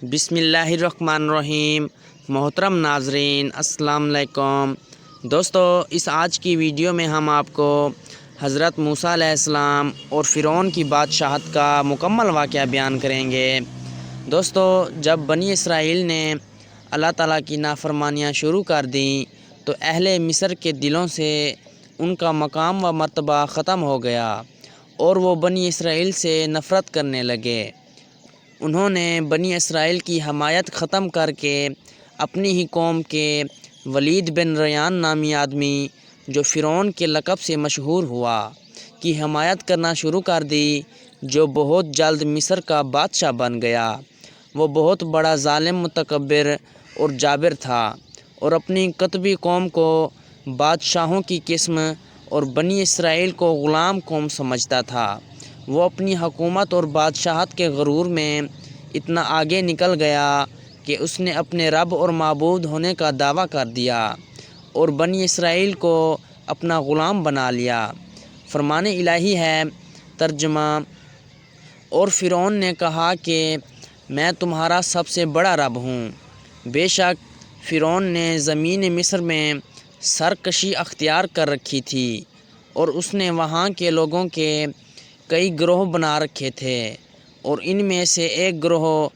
بسم اللہ الرحمن الرحیم۔ محترم ناظرین السلام علیکم۔ دوستو، اس آج کی ویڈیو میں ہم آپ کو حضرت موسیٰ علیہ السلام اور فرعون کی بادشاہت کا مکمل واقعہ بیان کریں گے۔ دوستو، جب بنی اسرائیل نے اللہ تعالیٰ کی نافرمانیاں شروع کر دیں تو اہل مصر کے دلوں سے ان کا مقام و مرتبہ ختم ہو گیا اور وہ بنی اسرائیل سے نفرت کرنے لگے۔ انہوں نے بنی اسرائیل کی حمایت ختم کر کے اپنی ہی قوم کے ولید بن ریان نامی آدمی، جو فرعون کے لقب سے مشہور ہوا، کی حمایت کرنا شروع کر دی، جو بہت جلد مصر کا بادشاہ بن گیا۔ وہ بہت بڑا ظالم، متکبر اور جابر تھا اور اپنی قطبی قوم کو بادشاہوں کی قسم اور بنی اسرائیل کو غلام قوم سمجھتا تھا۔ وہ اپنی حکومت اور بادشاہت کے غرور میں اتنا آگے نکل گیا کہ اس نے اپنے رب اور معبود ہونے کا دعویٰ کر دیا اور بنی اسرائیل کو اپنا غلام بنا لیا۔ فرمان الہی ہے، ترجمہ: اور فرعون نے کہا کہ میں تمہارا سب سے بڑا رب ہوں۔ بے شک فرعون نے زمین مصر میں سرکشی اختیار کر رکھی تھی اور اس نے وہاں کے لوگوں کے کئی گروہ بنا رکھے تھے، اور ان میں سے ایک گروہ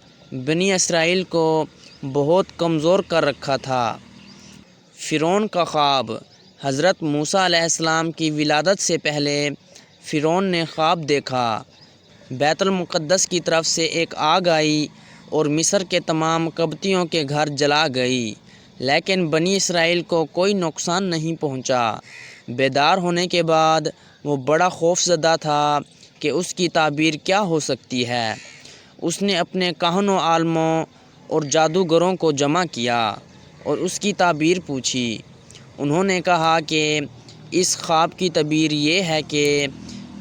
بنی اسرائیل کو بہت کمزور کر رکھا تھا۔ فرعون کا خواب۔ حضرت موسیٰ علیہ السلام کی ولادت سے پہلے فرعون نے خواب دیکھا۔ بیت المقدس کی طرف سے ایک آگ آئی اور مصر کے تمام قبطیوں کے گھر جلا گئی، لیکن بنی اسرائیل کو کوئی نقصان نہیں پہنچا۔ بیدار ہونے کے بعد وہ بڑا خوف زدہ تھا کہ اس کی تعبیر کیا ہو سکتی ہے۔ اس نے اپنے کاہنوں، عالموں اور جادوگروں کو جمع کیا اور اس کی تعبیر پوچھی۔ انہوں نے کہا کہ اس خواب کی تعبیر یہ ہے کہ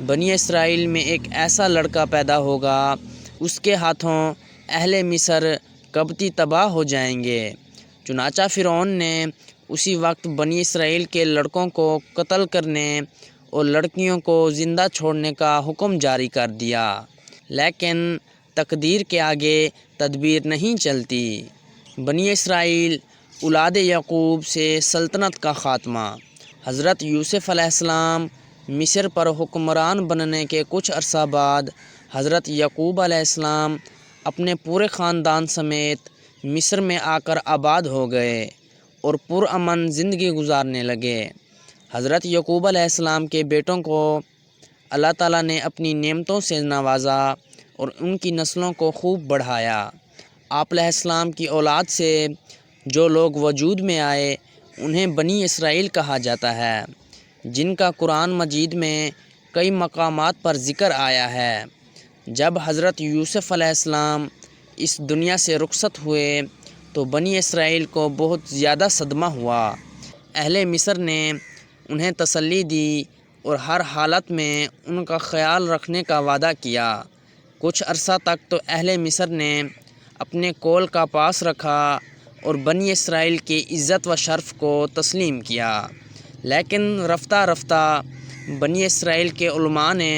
بنی اسرائیل میں ایک ایسا لڑکا پیدا ہوگا، اس کے ہاتھوں اہل مصر قبطی تباہ ہو جائیں گے۔ چنانچہ فرعون نے اسی وقت بنی اسرائیل کے لڑکوں کو قتل کرنے اور لڑکیوں کو زندہ چھوڑنے کا حکم جاری کر دیا، لیکن تقدیر کے آگے تدبیر نہیں چلتی۔ بنی اسرائیل اولاد یعقوب سے سلطنت کا خاتمہ۔ حضرت یوسف علیہ السلام مصر پر حکمران بننے کے کچھ عرصہ بعد حضرت یعقوب علیہ السلام اپنے پورے خاندان سمیت مصر میں آ کر آباد ہو گئے اور پرامن زندگی گزارنے لگے۔ حضرت یعقوب علیہ السلام کے بیٹوں کو اللہ تعالیٰ نے اپنی نعمتوں سے نوازا اور ان کی نسلوں کو خوب بڑھایا۔ آپ علیہ السلام کی اولاد سے جو لوگ وجود میں آئے انہیں بنی اسرائیل کہا جاتا ہے، جن کا قرآن مجید میں کئی مقامات پر ذکر آیا ہے۔ جب حضرت یوسف علیہ السلام اس دنیا سے رخصت ہوئے تو بنی اسرائیل کو بہت زیادہ صدمہ ہوا۔ اہل مصر نے انہیں تسلی دی اور ہر حالت میں ان کا خیال رکھنے کا وعدہ کیا۔ کچھ عرصہ تک تو اہل مصر نے اپنے قول کا پاس رکھا اور بنی اسرائیل کی عزت و شرف کو تسلیم کیا، لیکن رفتہ رفتہ بنی اسرائیل کے علماء نے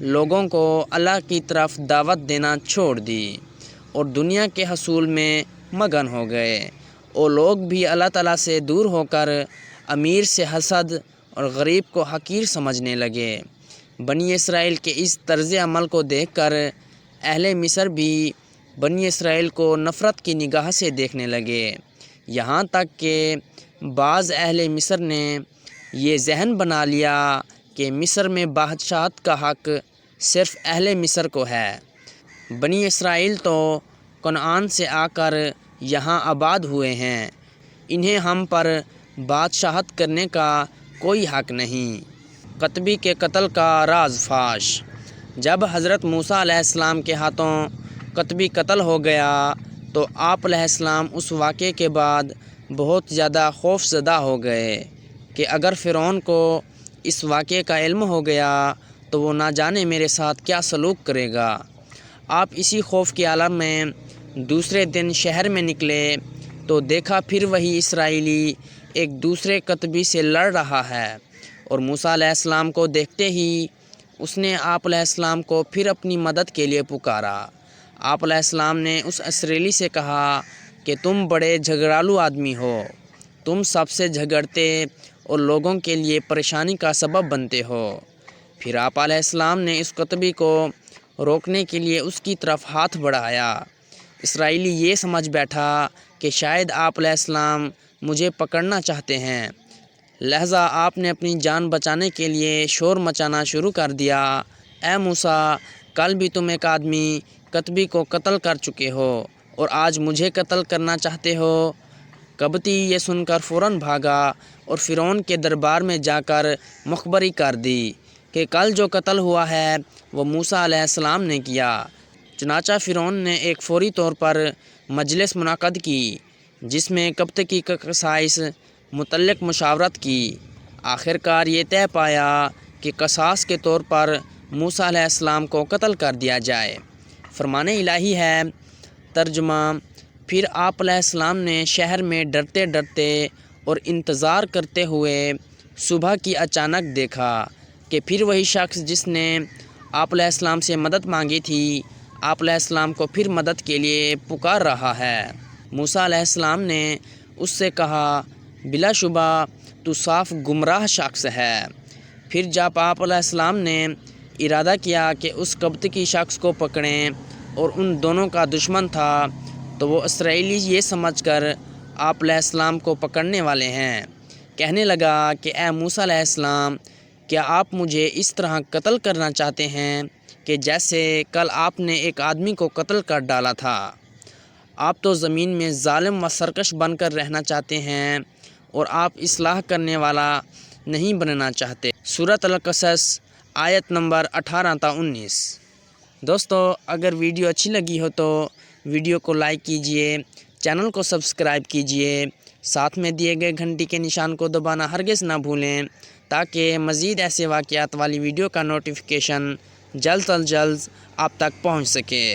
لوگوں کو اللہ کی طرف دعوت دینا چھوڑ دی اور دنیا کے حصول میں مگن ہو گئے، اور لوگ بھی اللہ تعالیٰ سے دور ہو کر امیر سے حسد اور غریب کو حقیر سمجھنے لگے۔ بنی اسرائیل کے اس طرز عمل کو دیکھ کر اہل مصر بھی بنی اسرائیل کو نفرت کی نگاہ سے دیکھنے لگے، یہاں تک کہ بعض اہل مصر نے یہ ذہن بنا لیا کہ مصر میں بادشاہت کا حق صرف اہل مصر کو ہے۔ بنی اسرائیل تو کنعان سے آ کر یہاں آباد ہوئے ہیں، انہیں ہم پر بادشاہت کرنے کا کوئی حق نہیں۔ قطبی کے قتل کا راز فاش۔ جب حضرت موسیٰ علیہ السلام کے ہاتھوں قطبی قتل ہو گیا تو آپ علیہ السلام اس واقعے کے بعد بہت زیادہ خوف زدہ ہو گئے کہ اگر فرعون کو اس واقعے کا علم ہو گیا تو وہ نہ جانے میرے ساتھ کیا سلوک کرے گا۔ آپ اسی خوف کے عالم میں دوسرے دن شہر میں نکلے تو دیکھا پھر وہی اسرائیلی ایک دوسرے قطبی سے لڑ رہا ہے، اور موسیٰ علیہ السلام کو دیکھتے ہی اس نے آپ علیہ السلام کو پھر اپنی مدد کے لیے پکارا۔ آپ علیہ السلام نے اس اسرائیلی سے کہا کہ تم بڑے جھگڑالو آدمی ہو، تم سب سے جھگڑتے اور لوگوں کے لیے پریشانی کا سبب بنتے ہو۔ پھر آپ علیہ السلام نے اس کتبی کو روکنے کے لیے اس کی طرف ہاتھ بڑھایا۔ اسرائیلی یہ سمجھ بیٹھا کہ شاید آپ علیہ السلام مجھے پکڑنا چاہتے ہیں، لہذا آپ نے اپنی جان بچانے کے لیے شور مچانا شروع کر دیا، اے موسیٰ، کل بھی تم ایک آدمی کتبی کو قتل کر چکے ہو اور آج مجھے قتل کرنا چاہتے ہو۔ قبطی یہ سن کر فوراً بھاگا اور فرعون کے دربار میں جا کر مخبری کر دی کہ کل جو قتل ہوا ہے وہ موسیٰ علیہ السلام نے کیا۔ چنانچہ فرعون نے ایک فوری طور پر مجلس منعقد کی جس میں قبطی کے قصاص متعلق مشاورت کی۔ آخر کار یہ طے پایا کہ قصاص کے طور پر موسیٰ علیہ السلام کو قتل کر دیا جائے۔ فرمان الہی ہے۔ ترجمہ: پھر آپ علیہ السلام نے شہر میں ڈرتے ڈرتے اور انتظار کرتے ہوئے صبح کی اچانک دیکھا کہ پھر وہی شخص جس نے آپ علیہ السلام سے مدد مانگی تھی آپ علیہ السلام کو پھر مدد کے لیے پکار رہا ہے۔ موسیٰ علیہ السلام نے اس سے کہا، بلا شبہ تو صاف گمراہ شخص ہے۔ پھر جب آپ علیہ السلام نے ارادہ کیا کہ اس قبطی شخص کو پکڑیں اور ان دونوں کا دشمن تھا تو وہ اسرائیلی یہ سمجھ کر آپ علیہ السلام کو پکڑنے والے ہیں، کہنے لگا کہ اے موسیٰ علیہ السلام، کیا آپ مجھے اس طرح قتل کرنا چاہتے ہیں کہ جیسے کل آپ نے ایک آدمی کو قتل کر ڈالا تھا؟ آپ تو زمین میں ظالم و سرکش بن کر رہنا چاہتے ہیں اور آپ اصلاح کرنے والا نہیں بننا چاہتے۔ سورۃ القصص آیت نمبر 18 تا 19۔ دوستو، اگر ویڈیو اچھی لگی ہو تو ویڈیو کو لائک کیجئے، چینل کو سبسکرائب کیجئے، ساتھ میں دیے گئے گھنٹی کے نشان کو دبانا ہرگز نہ بھولیں تاکہ مزید ایسے واقعات والی ویڈیو کا نوٹیفیکیشن جلد از جلد آپ تک پہنچ سکے۔